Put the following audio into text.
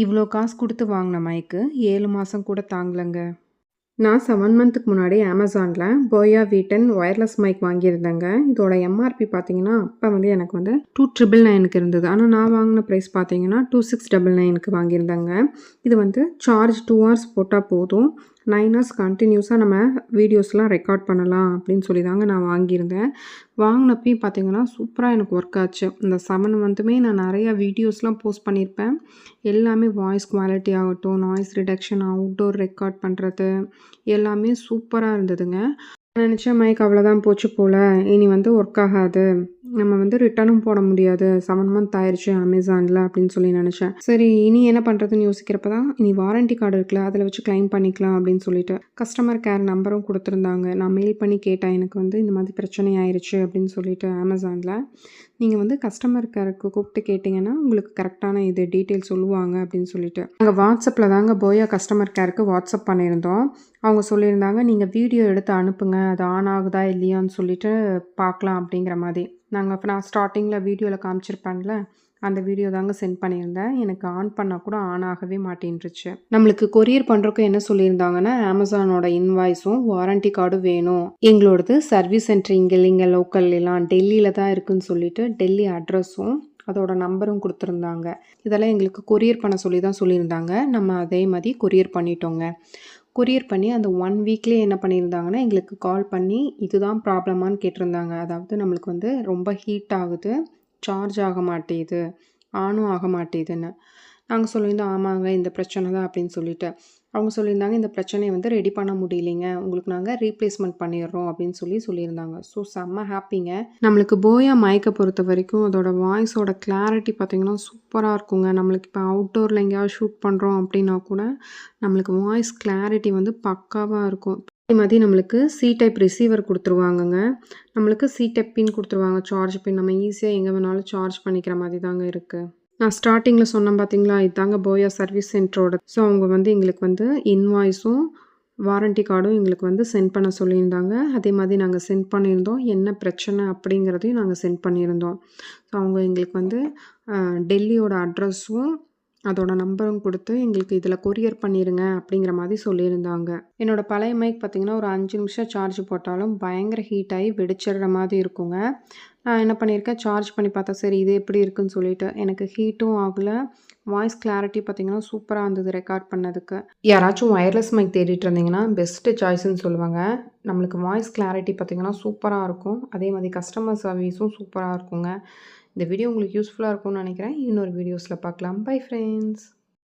இவ்வளோ காசு குடுத்து வாங்குன மைக்கு 7 மாசம் கூட தாங்கலங்க. நான் 7 மந்த்துக்கு முன்னாடி Amazonல போயா V10 ஒயர்லெஸ் மைக் வாங்கியிருந்தேங்க. இதோட எம்ஆர்பி பார்த்தீங்கன்னா, அப்ப வந்து எனக்கு வந்து 2999க்கு இருந்தது. ஆனா நான் வாங்குன பிரைஸ் பார்த்தீங்கன்னா, 2699க்கு வாங்கியிருந்தேங்க. இது வந்து சார்ஜ் 2 ஹார்ஸ் போட்டா போதும். 9 ஹார்ஸ் கன்டினியூஸா நம்ம வீடியோஸ்லாம் ரெக்கார்ட் பண்ணலாம் அப்படின்னு சொல்லி தாங்க நான் வாங்கியிருந்தேன். வாங்குனப்பயும் பார்த்தீங்கன்னா, சூப்பரா எனக்கு ஒர்க் ஆச்சு. இந்த 7 மந்த்துமே நான் நெறைய வீடியோஸ்லாம் போஸ்ட் பண்ணியிருப்பேன். எல்லாமே வாய்ஸ் குவாலிட்டி ஆகட்டும், நாய்ஸ் ரிடக்ஷன், அவுட்டோர் ரெக்கார்ட் பண்ணுறது எல்லாமே சூப்பரா இருந்ததுங்க. நான் நினச்சேன் மைக் அவ்வளோதான் போச்சு போல. இனி வந்து ஒர்க் ஆகாது. நம்ம வந்து ரிட்டர்னும் போட முடியாது. 7 மந்த் ஆயிருச்சு Amazonல அப்படின்னு சொல்லி நினச்சேன். சரி இனி என்ன பண்ணுறதுன்னு யோசிக்கிறப்ப தான், இனி வாரண்டி கார்டு இருக்குல்ல, அதில வச்சு கிளைம் பண்ணிக்கலாம் அப்படின்னு சொல்லிட்டு கஸ்டமர் கேர் நம்பரும் குடுத்துருந்தாங்க. நான் மெயில் பண்ணி கேட்டேன். எனக்கு வந்து இந்த மாதிரி பிரச்சனை ஆயிருச்சு அப்படின்னு சொல்லிட்டு Amazonல. நீங்க வந்து கஸ்டமர் கேருக்கு கூப்பிட்டு கேட்டீங்கன்னா, உங்களுக்கு கரெக்டான இது டீட்டெயில் சொல்லுவாங்க அப்படின்னு சொல்லிட்டு. நாங்க WhatsAppல தாங்க போயா கஸ்டமர் கேருக்கு வாட்ஸ்அப் பண்ணியிருந்தோம். அவங்க சொல்லியிருந்தாங்க, "நீங்க வீடியோ எடுத்து அனுப்புங்க. அது ஆன் ஆகுதா இல்லையான்னு சொல்லிட்டு பார்க்கலாம்." அப்படிங்கிற மாரி. நான் ஸ்டார்ட்டிங்கில வீடியோல காமிச்சிருப்பேன்ல, அந்த வீடியோ தாங்க சென்ட் பண்ணியிருந்தேன். எனக்கு ஆன் பண்ணா கூட ஆன் ஆகவே மாட்டேன்ருச்சு. நம்மளுக்கு கொரியர் பண்றதுக்கு என்ன சொல்லியிருந்தாங்கன்னா, Amazonோட இன்வாய்ஸும், வாரண்டி கார்டும் வேணும். எங்களோடது சர்வீஸ் சென்டர் இங்க இல்லைங்க லோக்கல்லாம் டெல்லியில தான் இருக்குன்னு சொல்லிட்டு, டெல்லி அட்ரஸும், அதோட நம்பரும் குடுத்துருந்தாங்க. இதெல்லாம் எங்களுக்கு கொரியர் பண்ண சொல்லி தான் சொல்லியிருந்தாங்க. நம்ம அதே மாரி கொரியர் பண்ணிட்டோங்க. கொரியர் பண்ணி அந்த 1 வீக்லயே என்ன பண்ணியிருந்தாங்கன்னா, எங்களுக்கு கால் பண்ணி இதுதான் ப்ராப்ளமான்னு கேட்டிருந்தாங்க. அதாவது நம்மளுக்கு வந்து ரொம்ப ஹீட் ஆகுது, சார்ஜ் ஆக மாட்டேது, ஆனும் ஆக மாட்டேதுன்னு. நாங்க சொல்லியிருந்தோம், "ஆமாங்க இந்த பிரச்சனை தான்" அப்படின்னு சொல்லிட்டு. அவங்க சொல்லியிருந்தாங்க, "இந்த பிரச்சனைய வந்து ரெடி பண்ண முடியலைங்க. உங்களுக்கு நாங்க ரீப்ளேஸ்மெண்ட் பண்ணிடுறோம்" அப்படின்னு சொல்லியிருந்தாங்க. ஸோ செம்ம ஹாப்பிங்க. நம்மளுக்கு போயா மைக்க பொறுத்தவரைக்கும் அதோட வாய்ஸோட கிளாரிட்டி பார்த்தீங்கன்னா, சூப்பரா இருக்குங்க. நம்மளுக்கு இப்போ அவுட்டோர்ல எங்கேயாவது ஷூட் பண்ணுறோம் அப்படின்னா கூட, நம்மளுக்கு வாய்ஸ் கிளாரிட்டி வந்து பக்காவா இருக்கும். அதே மாதிரி நம்மளுக்கு சி டைப் ரிசீவர் குடுத்துருவாங்கங்க. நம்மளுக்கு சி டைப் பின் குடுத்துருவாங்க. சார்ஜ் பின். நம்ம ஈஸியா எங்க வேணாலும் சார்ஜ் பண்ணிக்கிற மாதிரி தாங்க இருக்கு. நான் ஸ்டார்ட்டிங்கில சொன்னேன் பார்த்தீங்களா, இதாங்க போயா சர்வீஸ் சென்டரோட. ஸோ அவங்க வந்து எங்களுக்கு வந்து இன்வாய்ஸும், வாரண்டி கார்டும் எங்களுக்கு வந்து சென்ட் பண்ண சொல்லியிருந்தாங்க. அதே மாதிரி நாங்க சென்ட் பண்ணியிருந்தோம். என்ன பிரச்சனை அப்படிங்கிறதையும் நாங்க சென்ட் பண்ணியிருந்தோம். ஸோ அவங்க எங்களுக்கு வந்து டெல்லியோட அட்ரஸும், அதோட நம்பரும் குடுத்து, எங்களுக்கு இதில கொரியர் பண்ணிருங்க அப்படிங்கிற மாதிரி சொல்லியிருந்தாங்க. என்னோட பழைய மைக் பார்த்தீங்கன்னா, ஒரு 5 நிமிஷம் சார்ஜ் போட்டாலும் பயங்கர ஹீட் ஆகி வெடிச்சிடுற மாதிரி இருக்குங்க. நான் என்ன பண்ணியிருக்கேன், சார்ஜ் பண்ணி பார்த்தா சரி இது எப்படி இருக்குன்னு சொல்லிட்டு, எனக்கு ஹீட்டும் ஆகல. வாய்ஸ் கிளாரிட்டி பார்த்தீங்கன்னா, சூப்பரா இருந்தது ரெக்கார்ட் பண்ணதுக்கு. யாராச்சும் ஒயர்லெஸ் மைக் தேடிட்டு இருந்தீங்கன்னா, பெஸ்ட் சாய்ஸ்ன்னு சொல்லுவாங்க. நம்மளுக்கு வாய்ஸ் கிளாரிட்டி பார்த்தீங்கன்னா, சூப்பரா இருக்கும். அதே மாதிரி கஸ்டமர் சர்வீஸும் சூப்பரா இருக்குங்க. இந்த வீடியோ உங்களுக்கு யூஸ்ஃபுல்லா இருக்கும்னு நினைக்கிறேன். இன்னொரு வீடியோஸ்ல பார்க்கலாம். Bye friends.